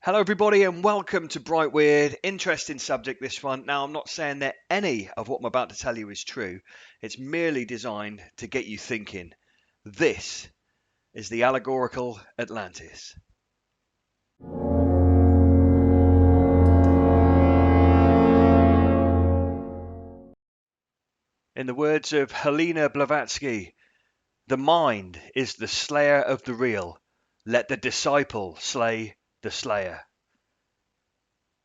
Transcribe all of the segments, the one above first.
Hello, everybody, and welcome to Bright Weird. Interesting subject, this one. Now, I'm not saying that any of what I'm about to tell you is true. It's merely designed to get you thinking. This is the allegorical Atlantis. In the words of Helena Blavatsky, the mind is the slayer of the real. Let the disciple slay the slayer.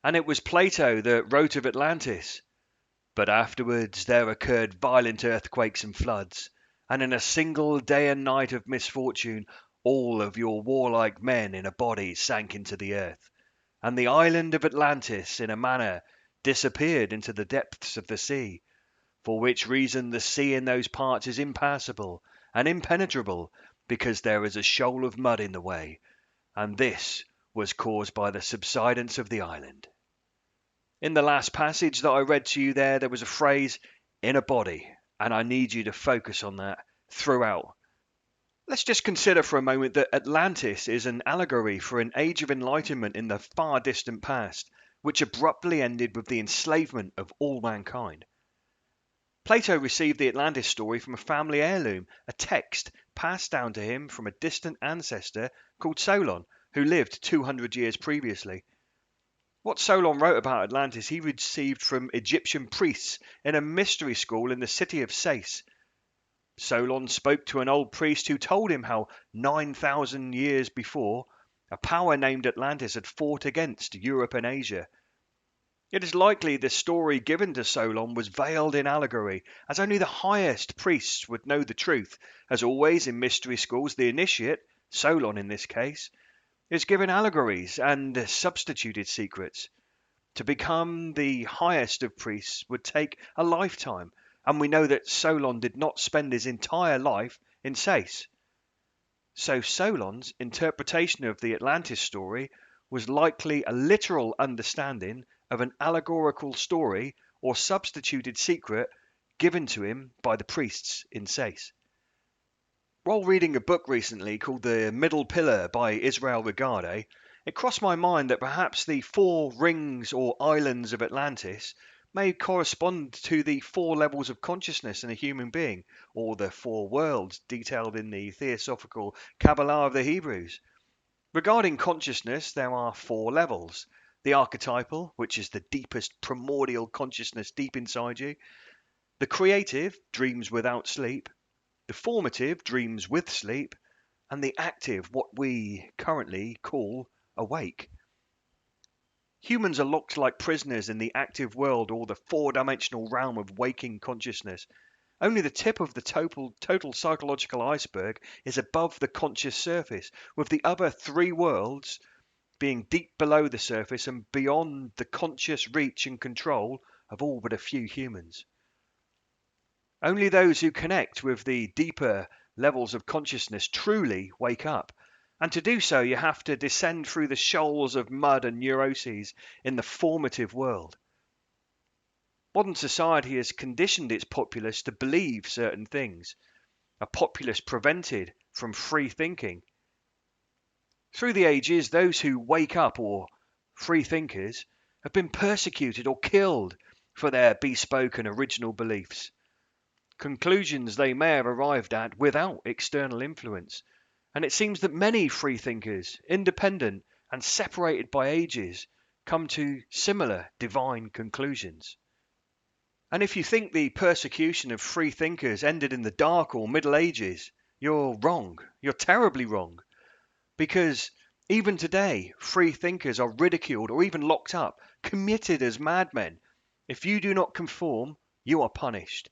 And it was Plato that wrote of Atlantis. But afterwards there occurred violent earthquakes and floods, and in a single day and night of misfortune all of your warlike men in a body sank into the earth, and the island of Atlantis in a manner disappeared into the depths of the sea, for which reason the sea in those parts is impassable and impenetrable, because there is a shoal of mud in the way, and this was caused by the subsidence of the island. In the last passage that I read to you there was a phrase, in a body, and I need you to focus on that throughout. Let's just consider for a moment that Atlantis is an allegory for an age of enlightenment in the far distant past, which abruptly ended with the enslavement of all mankind. Plato received the Atlantis story from a family heirloom, a text passed down to him from a distant ancestor called Solon, who lived 200 years previously. What Solon wrote about Atlantis he received from Egyptian priests in a mystery school in the city of Sais. Solon spoke to an old priest who told him how 9,000 years before, a power named Atlantis had fought against Europe and Asia. It is likely the story given to Solon was veiled in allegory, as only the highest priests would know the truth. As always in mystery schools, the initiate, Solon in this case, is given allegories and substituted secrets. To become the highest of priests would take a lifetime, and we know that Solon did not spend his entire life in Sais. So Solon's interpretation of the Atlantis story was likely a literal understanding of an allegorical story or substituted secret given to him by the priests in Sais. While reading a book recently called The Middle Pillar by Israel Regardie, it crossed my mind that perhaps the four rings or islands of Atlantis may correspond to the four levels of consciousness in a human being, or the four worlds detailed in the Theosophical Kabbalah of the Hebrews. Regarding consciousness, there are four levels. The archetypal, which is the deepest primordial consciousness deep inside you. The creative, dreams without sleep. The formative, dreams with sleep, and the active, what we currently call awake. Humans are locked like prisoners in the active world or the four-dimensional realm of waking consciousness. Only the tip of the total psychological iceberg is above the conscious surface, with the other three worlds being deep below the surface and beyond the conscious reach and control of all but a few humans. Only those who connect with the deeper levels of consciousness truly wake up. And to do so, you have to descend through the shoals of mud and neuroses in the formative world. Modern society has conditioned its populace to believe certain things, a populace prevented from free thinking. Through the ages, those who wake up, or free thinkers, have been persecuted or killed for their bespoke and original beliefs. Conclusions they may have arrived at without external influence. And it seems that many freethinkers, independent and separated by ages, come to similar divine conclusions. And if you think the persecution of freethinkers ended in the Dark or Middle Ages, you're wrong. You're terribly wrong. Because even today, freethinkers are ridiculed or even locked up, committed as madmen. If you do not conform, you are punished.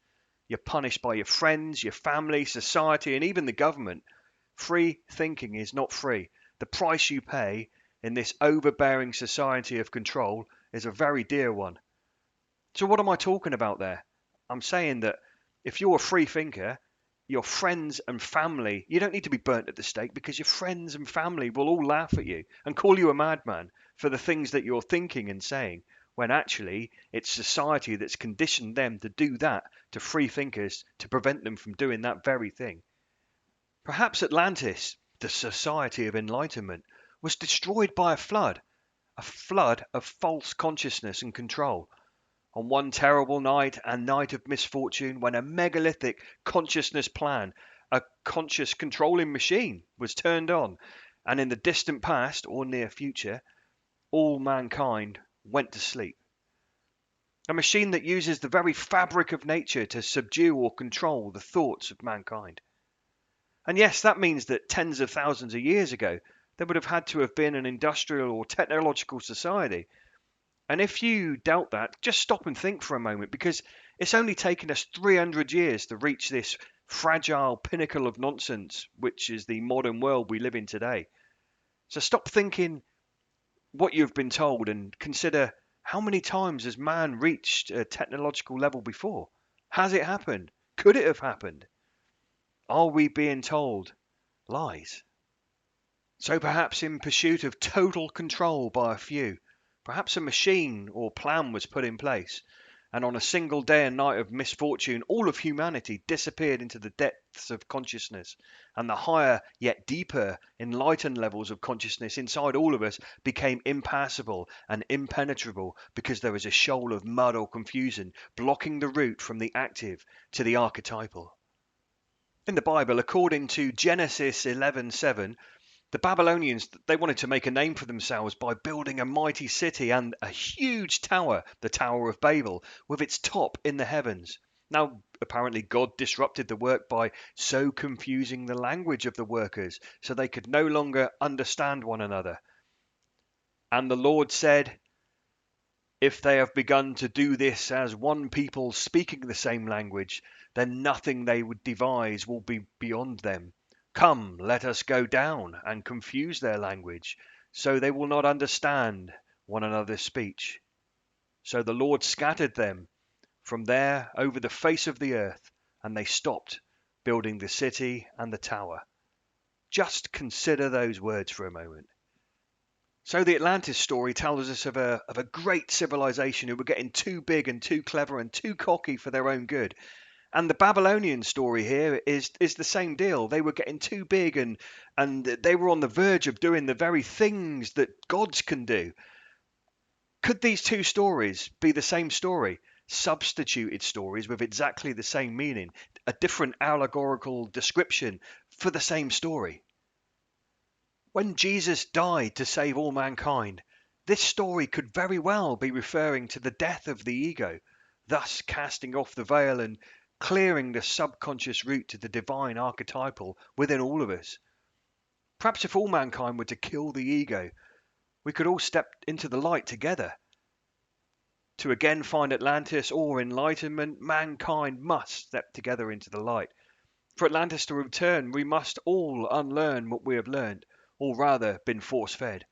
You're punished by your friends, your family, society, and even the government. Free thinking is not free. The price you pay in this overbearing society of control is a very dear one. So what am I talking about there? I'm saying that if you're a free thinker, your friends and family, you don't need to be burnt at the stake because your friends and family will all laugh at you and call you a madman for the things that you're thinking and saying, when actually it's society that's conditioned them to do that to free thinkers to prevent them from doing that very thing. Perhaps Atlantis, the society of enlightenment, was destroyed by a flood, a flood of false consciousness and control. On one terrible night and night of misfortune, when a megalithic consciousness plan, a conscious controlling machine, was turned on, and in the distant past or near future, all mankind went to sleep. A machine that uses the very fabric of nature to subdue or control the thoughts of mankind. And yes, that means that tens of thousands of years ago, there would have had to have been an industrial or technological society. And if you doubt that, just stop and think for a moment, because it's only taken us 300 years to reach this fragile pinnacle of nonsense, which is the modern world we live in today. So stop thinking what you've been told and consider, how many times has man reached a technological level before? Has it happened? Could it have happened? Are we being told lies? So perhaps in pursuit of total control by a few, perhaps a machine or plan was put in place, and on a single day and night of misfortune, all of humanity disappeared into the depths of consciousness, and the higher yet deeper enlightened levels of consciousness inside all of us became impassable and impenetrable because there was a shoal of mud or confusion blocking the route from the active to the archetypal. In the Bible, according to Genesis 11:7, the Babylonians, they wanted to make a name for themselves by building a mighty city and a huge tower, the Tower of Babel, with its top in the heavens. Now, apparently God disrupted the work by so confusing the language of the workers so they could no longer understand one another. And the Lord said, if they have begun to do this as one people speaking the same language, then nothing they would devise will be beyond them. Come, let us go down and confuse their language, so they will not understand one another's speech. So the Lord scattered them from there over the face of the earth, and they stopped building the city and the tower. Just consider those words for a moment. So the Atlantis story tells us of a great civilization who were getting too big and too clever and too cocky for their own good. And the Babylonian story here is the same deal. They were getting too big and they were on the verge of doing the very things that gods can do. Could these two stories be the same story? Substituted stories with exactly the same meaning, a different allegorical description for the same story. When Jesus died to save all mankind, this story could very well be referring to the death of the ego, thus casting off the veil and clearing the subconscious route to the divine archetypal within all of us. Perhaps if all mankind were to kill the ego, we could all step into the light together. To again find Atlantis or enlightenment, mankind must step together into the light. For Atlantis to return, we must all unlearn what we have learned, or rather been force-fed.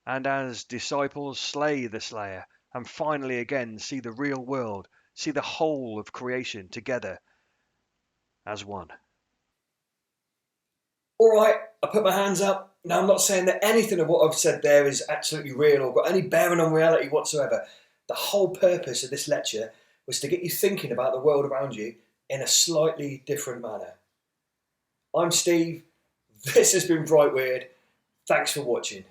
And as disciples, slay the slayer, and finally again see the real world, see the whole of creation together as one. All right, I put my hands up. Now, I'm not saying that anything of what I've said there is absolutely real or got any bearing on reality whatsoever. The whole purpose of this lecture was to get you thinking about the world around you in a slightly different manner. I'm Steve. This has been Bright Weird. Thanks for watching.